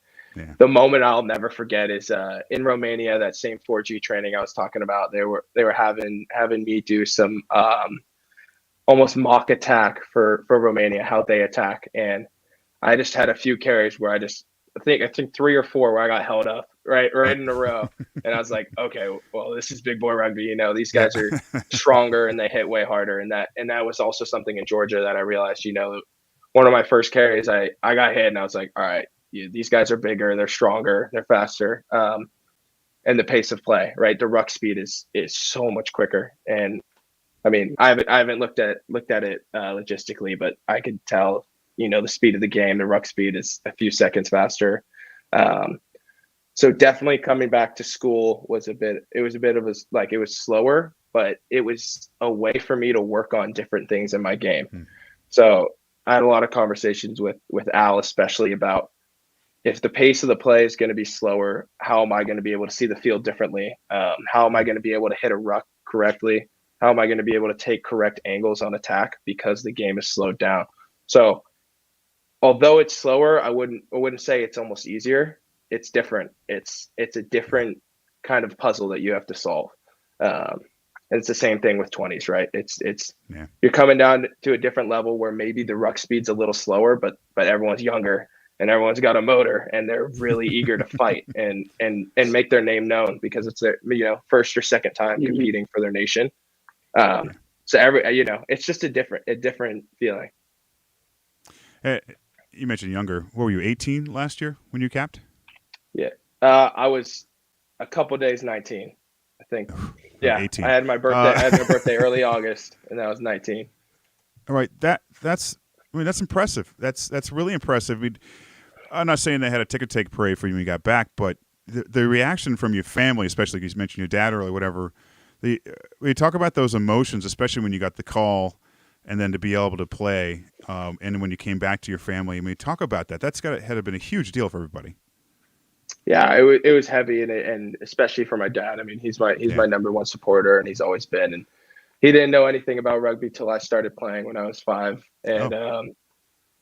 the moment I'll never forget is in Romania, that same 4G training I was talking about. They were having me do some almost mock attack for Romania, how they attack, and I just had a few carries where I think 3 or 4 where I got held up right in a row, and I was like, okay, well, this is big boy rugby. These guys are stronger and they hit way harder, and that was also something in Georgia that I realized. One of my first carries, I got hit, and I was like, all right, these guys are bigger, they're stronger, they're faster, and the pace of play, right? The ruck speed is so much quicker, and I mean, I haven't looked at it logistically, but I could tell. The speed of the game, the ruck speed is a few seconds faster. So definitely coming back to school was a bit of it was slower, but it was a way for me to work on different things in my game. So I had a lot of conversations with Al, especially about if the pace of the play is going to be slower, how am I going to be able to see the field differently? How am I going to be able to hit a ruck correctly? How am I going to be able to take correct angles on attack because the game is slowed down? So although it's slower, I wouldn't say it's almost easier. It's different. It's a different kind of puzzle that you have to solve. And it's the same thing with 20s, right? You're coming down to a different level where maybe the ruck speed's a little slower, but everyone's younger and everyone's got a motor and they're really eager to fight and make their name known because it's their first or second time competing for their nation. So it's just a different feeling. You mentioned younger. What were you, 18 last year when you capped? Yeah. I was a couple days 19, I think. Yeah, 18. I had my birthday early August, and I was 19. All right, that's impressive. That's really impressive. I'm not saying they had a ticker take parade for you when you got back, but the reaction from your family, especially because you mentioned your dad earlier, whatever. We talk about those emotions, especially when you got the call, and then to be able to play, and when you came back to your family. I mean, talk about that. That's had to have been a huge deal for everybody. Yeah, it was heavy, and especially for my dad. I mean, he's my number one supporter, and he's always been. And he didn't know anything about rugby till I started playing when I was 5. And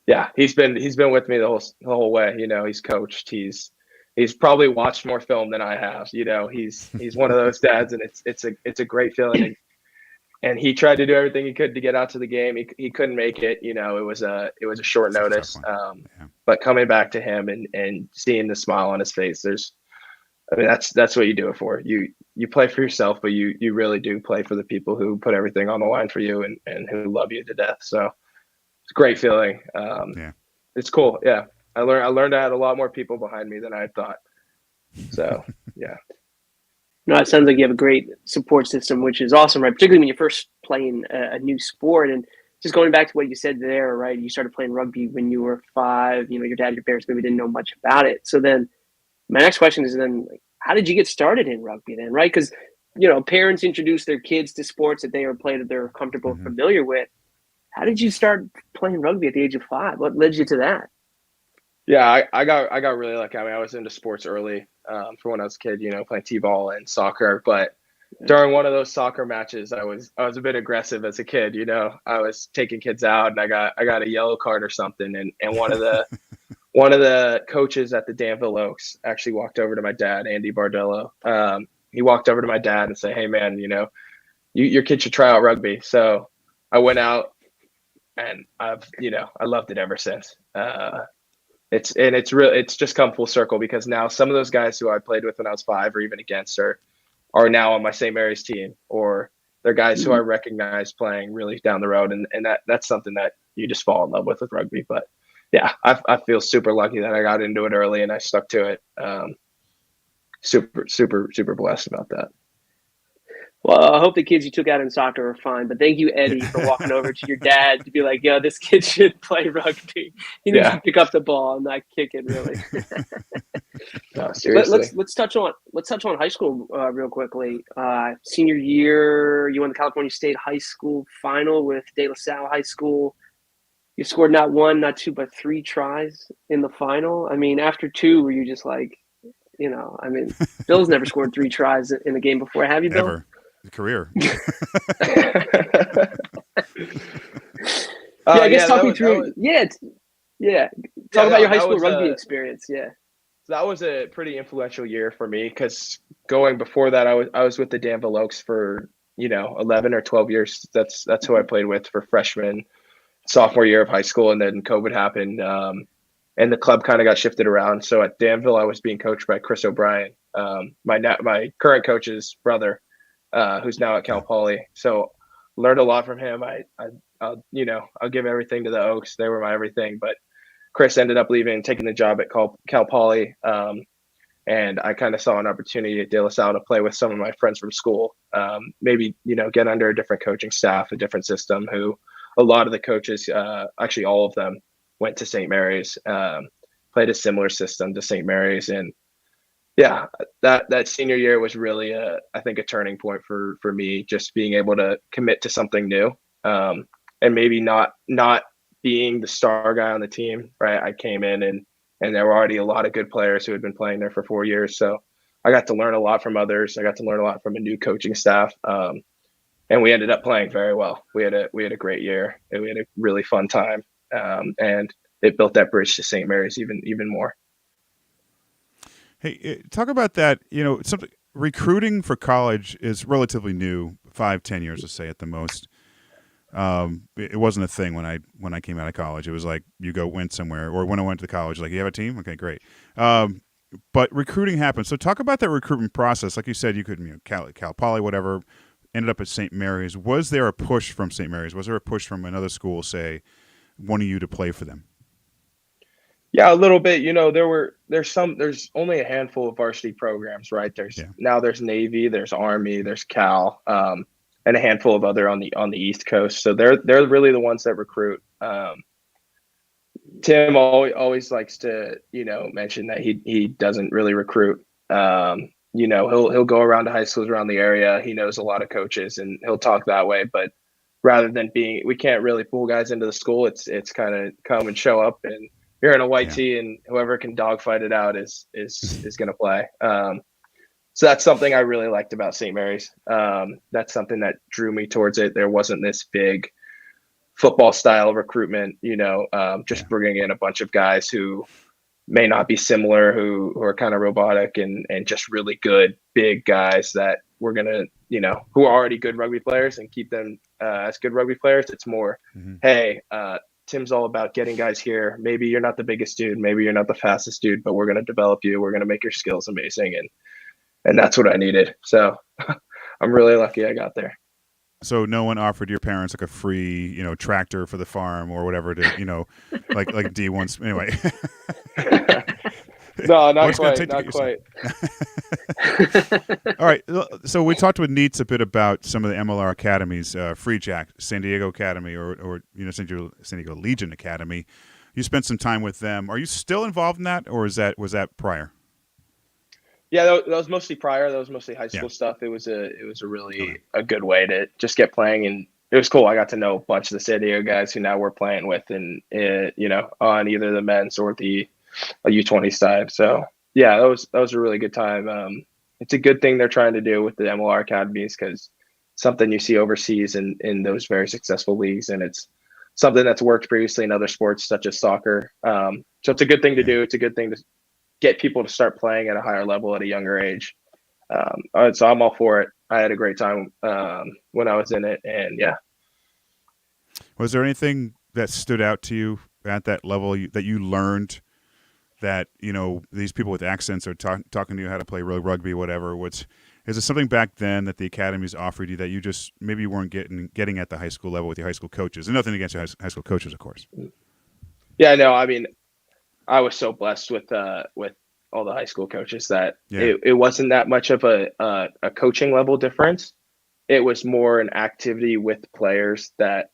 yeah, he's been with me the whole way. You know, he's coached. He's probably watched more film than I have. You know, he's one of those dads, and it's a great feeling. And he tried to do everything he could to get out to the game. He couldn't make it. You know, it was a short notice. But coming back to him and seeing the smile on his face, that's what you do it for. You play for yourself, but you really do play for the people who put everything on the line for you and who love you to death. So it's a great feeling. It's cool. Yeah. I learned I had a lot more people behind me than I had thought. So yeah. No, it sounds like you have a great support system, which is awesome, right? Particularly when you're first playing a new sport. And just going back to what you said there, right? You started playing rugby when you were 5. You know, your dad, your parents maybe didn't know much about it. So then my next question is then, like, how did you get started in rugby then, right? Because, you know, parents introduce their kids to sports that they are playing that they're comfortable and familiar with. How did you start playing rugby at the age of 5? What led you to that? Yeah, I got really lucky. I mean, I was into sports early from when I was a kid, you know, playing t-ball and soccer. But during one of those soccer matches, I was a bit aggressive as a kid. You know, I was taking kids out, and I got a yellow card or something. And one of the coaches at the Danville Oaks actually walked over to my dad, Andy Bardello. He walked over to my dad and said, "Hey, man, you know, your kid should try out rugby." So I went out, and I loved it ever since. It's just come full circle because now some of those guys who I played with when I was 5 or even against are now on my St. Mary's team, or they're guys who I recognize playing really down the road. And that's something that you just fall in love with rugby. But yeah, I feel super lucky that I got into it early and I stuck to it. Super, super, super blessed about that. Well, I hope the kids you took out in soccer are fine. But thank you, Eddie, for walking over to your dad to be like, "Yo, this kid should play rugby. He needs to pick up the ball and not kick it." Really. No, seriously. Let's touch on high school real quickly. Senior year, you won the California State High School final with De La Salle High School. You scored not 1, not 2, but 3 tries in the final. I mean, after 2, were you just like, you know? I mean, Bill's never scored 3 tries in a game before. Have you, Bill? Never. Career. I guess talking through. Talk about your high school rugby experience. Yeah. That was a pretty influential year for me because going before that, I was with the Danville Oaks for 11 or 12 years. That's who I played with for freshman, sophomore year of high school, and then COVID happened, and the club kind of got shifted around. So at Danville, I was being coached by Chris O'Brien, my current coach's brother. Who's now at Cal Poly. So learned a lot from him. I'll give everything to the Oaks. They were my everything. But Chris ended up leaving, taking the job at Cal Poly. And I kind of saw an opportunity at De La Salle to play with some of my friends from school. Maybe, get under a different coaching staff, a different system, who a lot of the coaches, actually all of them, went to St. Mary's, played a similar system to St. Mary's. And yeah, that senior year was really, I think, a turning point for me, just being able to commit to something new, and maybe not being the star guy on the team. Right, I came in and there were already a lot of good players who had been playing there for 4 years, so I got to learn a lot from others. I got to learn a lot from a new coaching staff, and we ended up playing very well. We had a great year, and we had a really fun time, and it built that bridge to St. Mary's even more. Hey, talk about that. Something recruiting for college is relatively new, 5-10 years, let's say at the most. It wasn't a thing when I came out of college. It was like you go win somewhere, or when I went to college, like, you have a team, okay, great. But recruiting happened. So talk about that recruitment process. Like you said, you could Cal Poly, whatever, ended up at St. Mary's. Was there a push from St. Mary's? Was there a push from another school, say, wanting you to play for them? Yeah, a little bit. There's only a handful of varsity programs, right? Now there's Navy, there's Army, there's Cal, and a handful of other on the East Coast. So they're really the ones that recruit. Tim always likes to, mention that he doesn't really recruit. He'll go around to high schools around the area. He knows a lot of coaches and he'll talk that way, but rather than we can't really pull guys into the school. It's kind of come and show up, and you're in a white tee, and whoever can dogfight it out is going to play. So that's something I really liked about St. Mary's. That's something that drew me towards it. There wasn't this big football style recruitment, just bringing in a bunch of guys who may not be similar, who are kind of robotic and just really good, big guys that we're going to, who are already good rugby players and keep them as good rugby players. It's more, hey, Tim's all about getting guys here. Maybe you're not the biggest dude. Maybe you're not the fastest dude, but we're going to develop you. We're going to make your skills amazing. And that's what I needed. So I'm really lucky I got there. So no one offered your parents like a free, tractor for the farm or whatever to, like D1s. Anyway. No, not quite. Not quite. All right. So we talked with Neets a bit about some of the MLR academies, Free Jack, San Diego Academy, or San Diego Legion Academy. You spent some time with them. Are you still involved in that, or was that prior? Yeah, that was mostly prior. That was mostly high school stuff. It was a really a good way to just get playing, and it was cool. I got to know a bunch of the San Diego guys who now we're playing with, and on either the men's or the U20 side. So yeah, that was a really good time. It's a good thing they're trying to do with the MLR academies, because something you see overseas in those very successful leagues, and it's something that's worked previously in other sports such as soccer. So it's a good thing to do. It's a good thing to get people to start playing at a higher level at a younger age. So I'm all for it. I had a great time when I was in it, and yeah. Was there anything that stood out to you at that level that you learned that, these people with accents are talking to you how to play road rugby, whatever? Is there something back then that the academies offered you that you just maybe you weren't getting at the high school level with your high school coaches? And nothing against your high school coaches, of course. Yeah, no, I mean, I was so blessed with all the high school coaches that it wasn't that much of a coaching level difference. It was more an activity with players that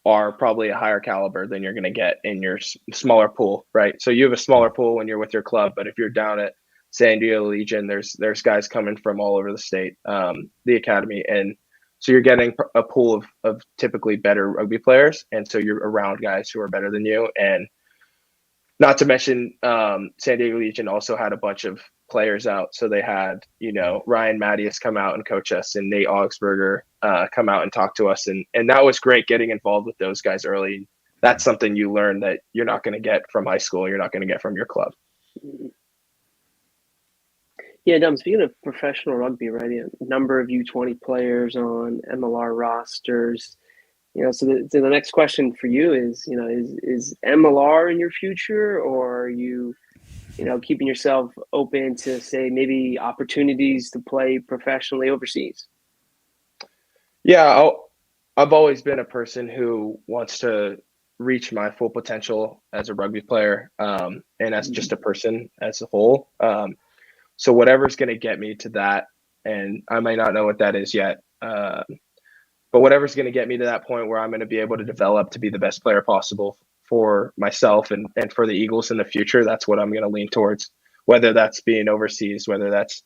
are probably a higher caliber than you're going to get in your smaller pool, right? So you have a smaller pool when you're with your club, but if you're down at San Diego Legion, there's guys coming from all over the state, the academy, and so you're getting a pool of typically better rugby players, and so you're around guys who are better than you. And not to mention, San Diego Legion also had a bunch of players out. So they had, Ryan Mattias come out and coach us, and Nate Augsburger come out and talk to us. And that was great, getting involved with those guys early. That's something you learn that you're not going to get from high school. You're not going to get from your club. Yeah, Dom, speaking of professional rugby, right? A number of U20 players on MLR rosters. So the next question for you is, is MLR in your future, or are you, keeping yourself open to, say, maybe opportunities to play professionally overseas? Yeah, I've always been a person who wants to reach my full potential as a rugby player, and as just a person as a whole. So whatever's going to get me to that, and I may not know what that is yet, but whatever's going to get me to that point where I'm going to be able to develop to be the best player possible for myself and for the Eagles in the future, that's what I'm going to lean towards, whether that's being overseas, whether that's,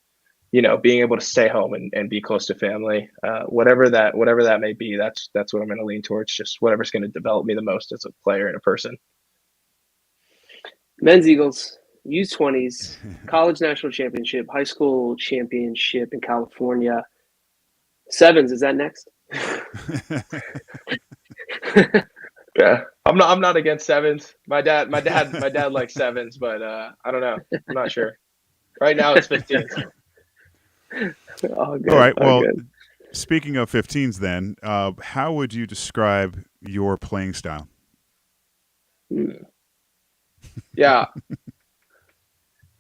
being able to stay home and be close to family, whatever that may be, that's what I'm going to lean towards, just whatever's going to develop me the most as a player and a person. Men's Eagles, U20s, college national championship, high school championship in California. Sevens, is that next? Yeah, I'm not against sevens. My dad likes sevens, but I don't know. I'm not sure. Right now it's 15s. All right. Well, speaking of 15s, then, how would you describe your playing style? Yeah,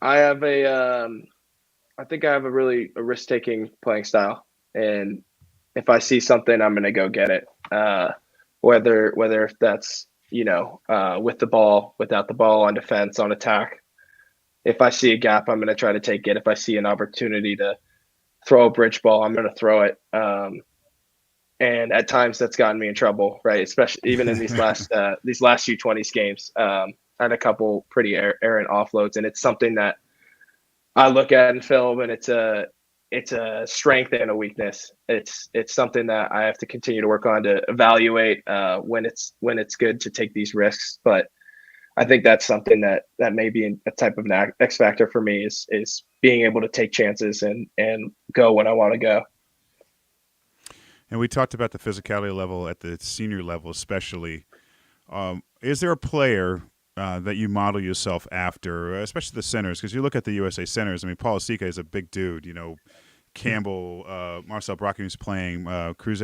I think I have a risk-taking playing style, and if I see something, I'm going to go get it. Whether if that's with the ball, without the ball, on defense, on attack. If I see a gap, I'm going to try to take it. If I see an opportunity to throw a bridge ball, I'm going to throw it. And at times that's gotten me in trouble, right? Especially even in these last U20s games. I had a couple pretty errant offloads, and it's something that I look at in film, and it's a strength and a weakness. It's something that I have to continue to work on to evaluate when it's good to take these risks. But I think that's something that may be a type of an X factor for me is being able to take chances and go when I want to go. And we talked about the physicality level at the senior level, especially. Is there a player that you model yourself after, especially the centers? Because you look at the USA centers. I mean, Paul Asika is a big dude. Campbell, Marcel Brocken, who's playing, Cruz.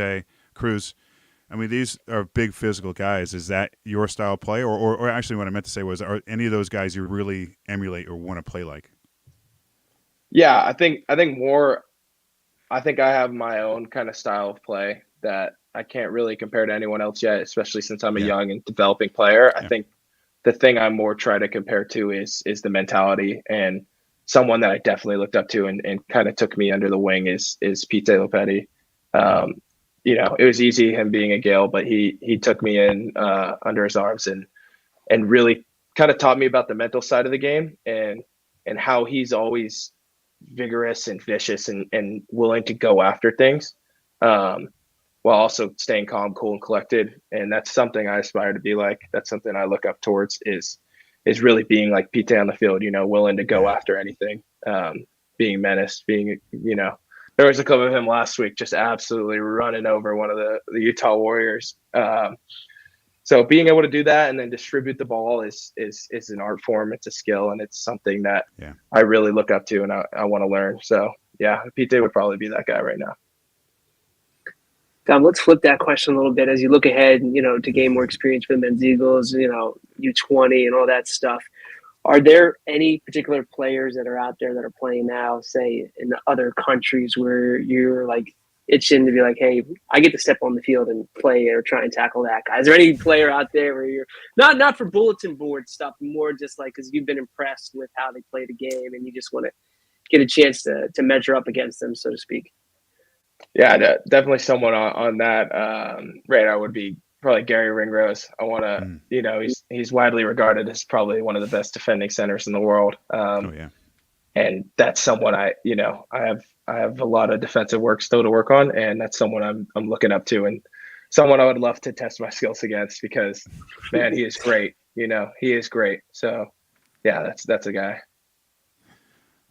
I mean, these are big physical guys. Is that your style of play? Or actually what I meant to say was, are any of those guys you really emulate or want to play like? Yeah, I think more – I think I have my own kind of style of play that I can't really compare to anyone else yet, especially since I'm a young and developing player. I think the thing I more try to compare to is the mentality, and someone that I definitely looked up to and kind of took me under the wing is Pete Lopetti. It was easy him being a Gale, but he took me in under his arms and really kind of taught me about the mental side of the game and how he's always vigorous and vicious and willing to go after things, while also staying calm, cool, and collected. And that's something I aspire to be like. That's something I look up towards is really being like Pete on the field, willing to go after anything, being menaced, being, there was a clip of him last week just absolutely running over one of the Utah Warriors. So being able to do that and then distribute the ball is an art form. It's a skill, and it's something that I really look up to and I want to learn. So yeah, Pete would probably be that guy right now. Dom, let's flip that question a little bit as you look ahead, to gain more experience with men's Eagles, U20 and all that stuff. Are there any particular players that are out there that are playing now, say in other countries, where you're like itching to be like, hey, I get to step on the field and play or try and tackle that guy? Is there any player out there where you're not for bulletin board stuff, more just like because you've been impressed with how they play the game and you just want to get a chance to measure up against them, so to speak? Yeah, definitely someone on that radar would be probably Gary Ringrose. I want to, he's widely regarded as probably one of the best defending centers in the world. And that's someone I have a lot of defensive work still to work on, and that's someone I'm looking up to, and someone I would love to test my skills against because, man, he is great. He is great. So, yeah, that's a guy.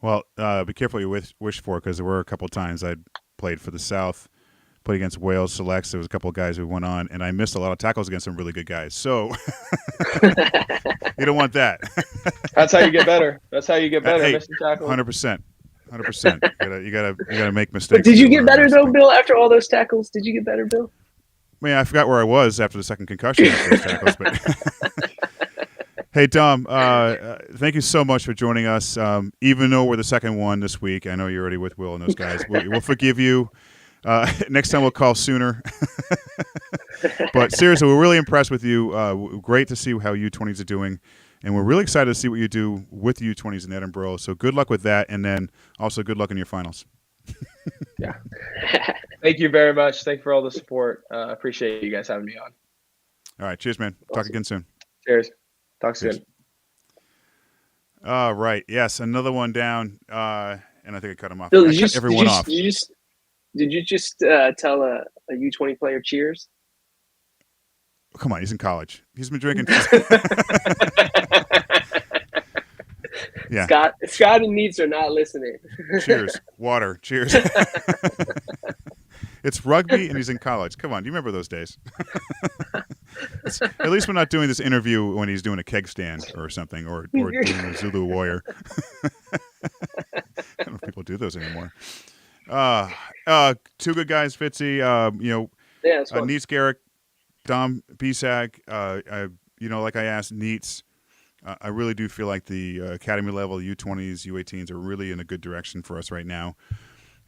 Well, be careful what you wish for, because there were a couple of times I played for the South, played against Wales Selects. There was a couple of guys who went on, and I missed a lot of tackles against some really good guys. So you don't want that. That's how you get better. That's how you get better. Hey, missing tackles. 100%. You gotta make mistakes. But did you get better though, Bill? After all those tackles, did you get better, Bill? I mean, I forgot where I was after the second concussion of those tackles. But hey, Dom, thank you so much for joining us. Even though we're the second one this week, I know you're already with Will and those guys. We'll forgive you. Next time we'll call sooner. But seriously, we're really impressed with you. Great to see how U20s are doing. And we're really excited to see what you do with the U20s in Edinburgh. So good luck with that. And then also good luck in your finals. Yeah. Thank you very much. Thank you for all the support. Appreciate you guys having me on. All right. Cheers, man. Awesome. Talk again soon. Cheers. Talk soon. All right. Yes. Another one down. And I think I cut him off. Bill, I cut everyone off. Did you just tell a U20 player cheers? Come on, he's in college. He's been drinking. Yeah. Scott and Neets are not listening. Cheers. Water. Cheers. It's rugby and he's in college. Come on, do you remember those days? At least we're not doing this interview when he's doing a keg stand or something, or doing a Zulu Warrior. I don't know if people do those anymore. Two good guys, Fitzy. Neets Gericke, Dom Besag. Like I asked Neets, I really do feel like the academy level U20s, U18s are really in a good direction for us right now.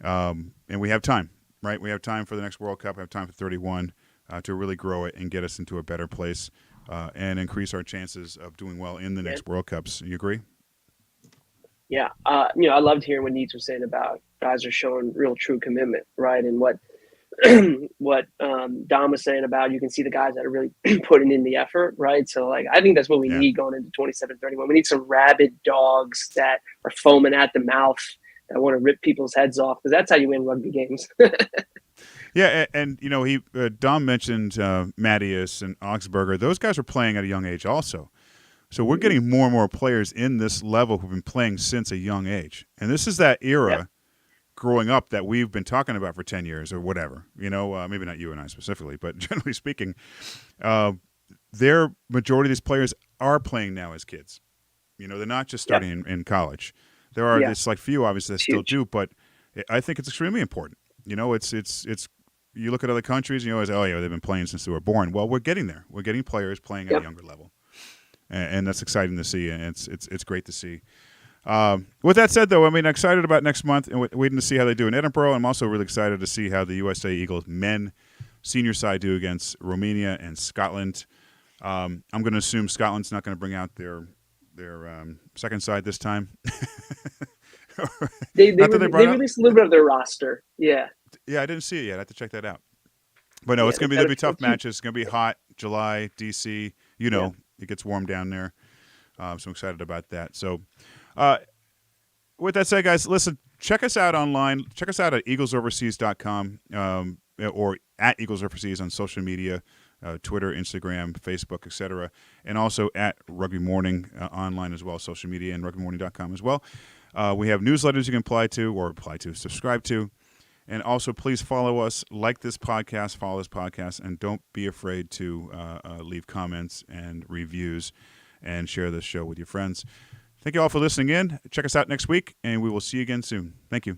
And we have time, right? We have time for the next World Cup. We have time for 31 to really grow it and get us into a better place. and increase our chances of doing well in the next World Cups. You agree? Yeah. I loved hearing what Neets was saying about guys are showing real true commitment, right? And what Dom was saying about you can see the guys that are really putting in the effort, right? So, like, I think that's what we need going into 27-31. We need some rabid dogs that are foaming at the mouth that want to rip people's heads off, because that's how you win rugby games. Yeah, and Dom mentioned Mattias and Augsburger. Those guys are playing at a young age also. So we're getting more and more players in this level who've been playing since a young age. And this is that era growing up that we've been talking about for 10 years or whatever. Maybe not you and I specifically, but generally speaking, their majority of these players are playing now as kids. They're not just starting in college. There are this few obviously that still do, but I think it's extremely important. It's you look at other countries, and you always, they've been playing since they were born. Well, we're getting there. We're getting players playing at a younger level, and that's exciting to see, and it's great to see. With that said, though, excited about next month and waiting to see how they do in Edinburgh. I'm also really excited to see how the USA Eagles men senior side do against Romania and Scotland. I'm going to assume Scotland's not going to bring out their second side this time. They released a little bit of their roster. Yeah. Yeah, I didn't see it yet. I have to check that out. But no, they'll be tough matches. It's going to be hot. July, DC. It gets warm down there. So I'm excited about that. So, with that said, guys, listen, check us out online. Check us out at eaglesoverseas.com or at Eagles Overseas on social media, Twitter, Instagram, Facebook, etc. And also at Rugby Morning online as well, social media, and rugbymorning.com as well. We have newsletters you can subscribe to. And also, please follow us, like this podcast, follow this podcast, and don't be afraid to leave comments and reviews and share this show with your friends. Thank you all for listening in. Check us out next week, and we will see you again soon. Thank you.